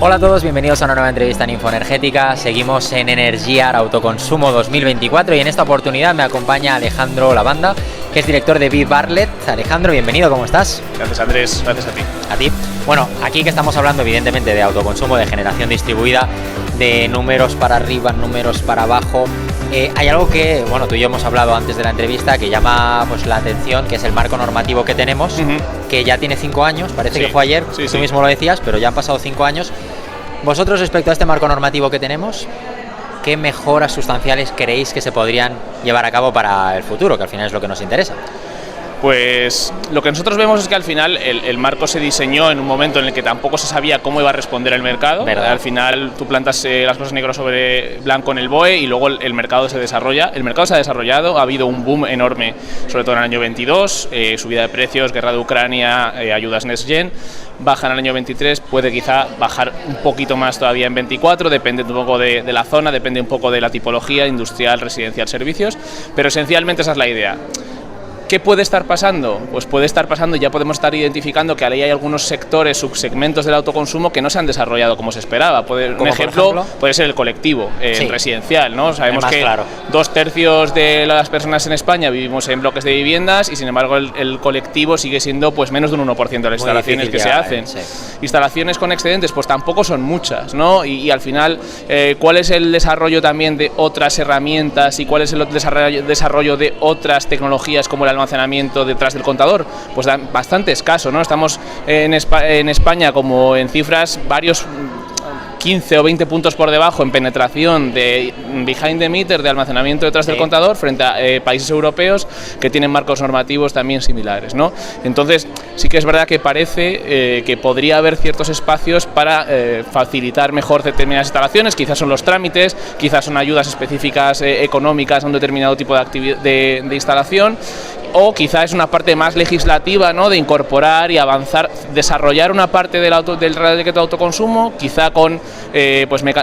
Hola a todos, bienvenidos a una nueva entrevista en Infoenergética. Seguimos en Energiar Autoconsumo 2024 y en esta oportunidad me acompaña Alejandro Lavanda, que es director de B-Bartlett. Alejandro, bienvenido, ¿cómo estás? Gracias, Andrés, gracias a ti. A ti. Bueno, aquí que estamos hablando evidentemente de autoconsumo, de generación distribuida, de números para arriba, números para abajo. Hay algo que, bueno, tú y yo hemos hablado antes de la entrevista que llama pues la atención, que es el marco normativo que tenemos, que ya tiene 5 años, parece que fue ayer, tú mismo lo decías, pero ya han pasado 5 años. Vosotros, respecto a este marco normativo que tenemos, ¿qué mejoras sustanciales creéis que se podrían llevar a cabo para el futuro, que al final es lo que nos interesa? Pues lo que nosotros vemos es que al final el marco se diseñó en un momento en el que tampoco se sabía cómo iba a responder el mercado. ¿Verdad? Al final tú plantas las cosas negro sobre blanco en el BOE y luego el mercado se desarrolla. El mercado se ha desarrollado, ha habido un boom enorme, sobre todo en el año 22, subida de precios, guerra de Ucrania, ayudas Next Gen. Baja en el año 23, puede quizá bajar un poquito más todavía en 24, depende un poco de la zona, depende un poco de la tipología, industrial, residencial, servicios, pero esencialmente esa es la idea. ¿Qué puede estar pasando? Pues puede estar pasando, ya podemos estar identificando que ahí hay algunos sectores, subsegmentos del autoconsumo que no se han desarrollado como se esperaba. Un ejemplo puede ser el colectivo, residencial, ¿no? Sabemos que 2/3 de las personas en España vivimos en bloques de viviendas y sin embargo el colectivo sigue siendo pues menos de un 1% de las instalaciones que se hacen. Instalaciones con excedentes pues tampoco son muchas, ¿no? Y al final, ¿cuál es el desarrollo también de otras herramientas y cuál es el desarrollo de otras tecnologías como el almacenamiento detrás del contador? Pues bastante escaso, ¿no? Estamos en España como en cifras varios 15 o 20 puntos por debajo en penetración de behind the meter, de almacenamiento detrás del contador, frente a países europeos que tienen marcos normativos también similares, ¿no? Entonces sí que es verdad que parece que podría haber ciertos espacios para facilitar mejor determinadas instalaciones, quizás son los trámites, quizás son ayudas específicas económicas a un determinado tipo de instalación, o quizá es una parte más legislativa, ¿no? De incorporar y avanzar, desarrollar una parte del Real Decreto de Autoconsumo, quizá con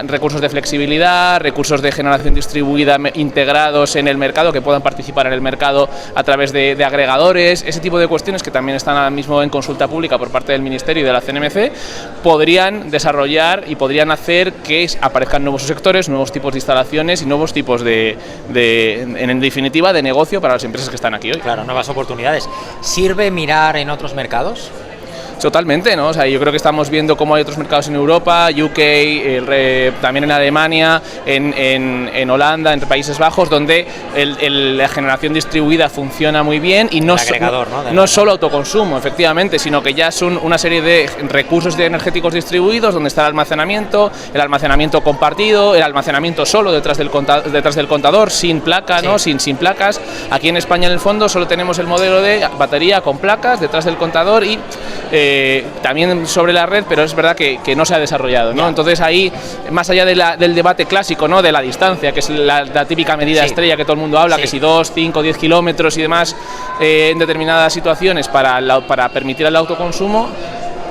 recursos de flexibilidad, recursos de generación distribuida integrados en el mercado, que puedan participar en el mercado a través de agregadores, ese tipo de cuestiones que también están ahora mismo en consulta pública por parte del Ministerio y de la CNMC, podrían desarrollar y podrían hacer que aparezcan nuevos sectores, nuevos tipos de instalaciones y nuevos tipos en definitiva, de negocio para las empresas que están aquí hoy. Claro, nuevas oportunidades. ¿Sirve mirar en otros mercados? Totalmente, ¿no? O sea, yo creo que estamos viendo cómo hay otros mercados en Europa, UK, también en Alemania, en Holanda, en Países Bajos, donde la generación distribuida funciona muy bien y no solo autoconsumo, efectivamente, sino que ya son una serie de recursos energéticos distribuidos, donde está el almacenamiento compartido, el almacenamiento solo detrás del contador, sin placa, ¿no? Sin placas. Aquí en España, en el fondo, solo tenemos el modelo de batería con placas detrás del contador y también sobre la red, pero es verdad que no se ha desarrollado, ¿no? Entonces ahí, más allá del debate clásico, ¿no? De la distancia, que es la típica medida estrella que todo el mundo habla, que si 2, 5, 10 kilómetros y demás en determinadas situaciones para permitir el autoconsumo,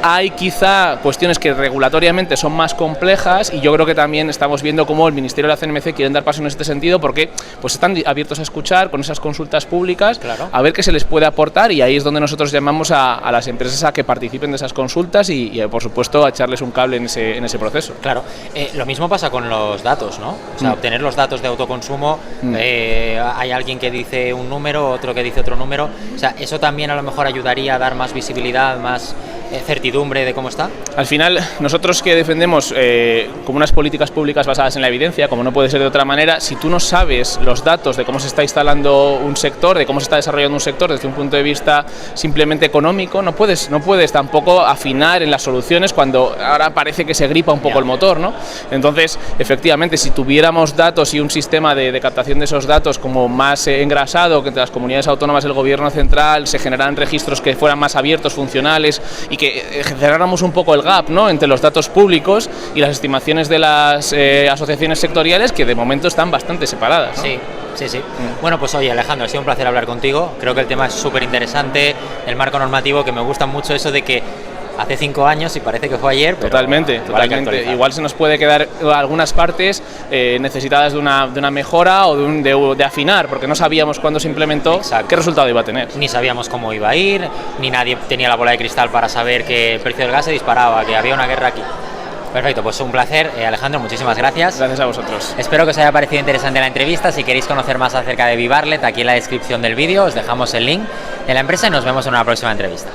hay quizá cuestiones que regulatoriamente son más complejas y yo creo que también estamos viendo cómo el Ministerio y la CNMC quieren dar paso en este sentido porque pues están abiertos a escuchar con esas consultas públicas, a ver qué se les puede aportar y ahí es donde nosotros llamamos a las empresas a que participen de esas consultas y por supuesto a echarles un cable en ese proceso. Claro, lo mismo pasa con los datos, ¿no? O sea, obtener los datos de autoconsumo, hay alguien que dice un número, otro que dice otro número, o sea, eso también a lo mejor ayudaría a dar más visibilidad, más certidumbre de cómo está. Al final, nosotros que defendemos como unas políticas públicas basadas en la evidencia, como no puede ser de otra manera, si tú no sabes los datos de cómo se está instalando un sector, de cómo se está desarrollando un sector desde un punto de vista simplemente económico, no puedes tampoco afinar en las soluciones cuando ahora parece que se gripa un poco el motor, ¿no? Entonces, efectivamente, si tuviéramos datos y un sistema de captación de esos datos como más engrasado, que entre las comunidades autónomas y el gobierno central se generaran registros que fueran más abiertos, funcionales y que cerráramos un poco el gap, ¿no? Entre los datos públicos y las estimaciones de las asociaciones sectoriales, que de momento están bastante separadas, ¿no? Sí. Bueno, pues oye, Alejandro, ha sido un placer hablar contigo. Creo que el tema es súper interesante, el marco normativo, que me gusta mucho eso de que hace 5 años y parece que fue ayer, pero totalmente. Igual se nos puede quedar algunas partes necesitadas de una mejora o de afinar, porque no sabíamos cuándo se implementó. Exacto. Qué resultado iba a tener. Ni sabíamos cómo iba a ir, ni nadie tenía la bola de cristal para saber que el precio del gas se disparaba, que había una guerra aquí. Perfecto, pues un placer, Alejandro, muchísimas gracias. Gracias a vosotros. Espero que os haya parecido interesante la entrevista. Si queréis conocer más acerca de Vivarlet, aquí en la descripción del vídeo os dejamos el link de la empresa y nos vemos en una próxima entrevista.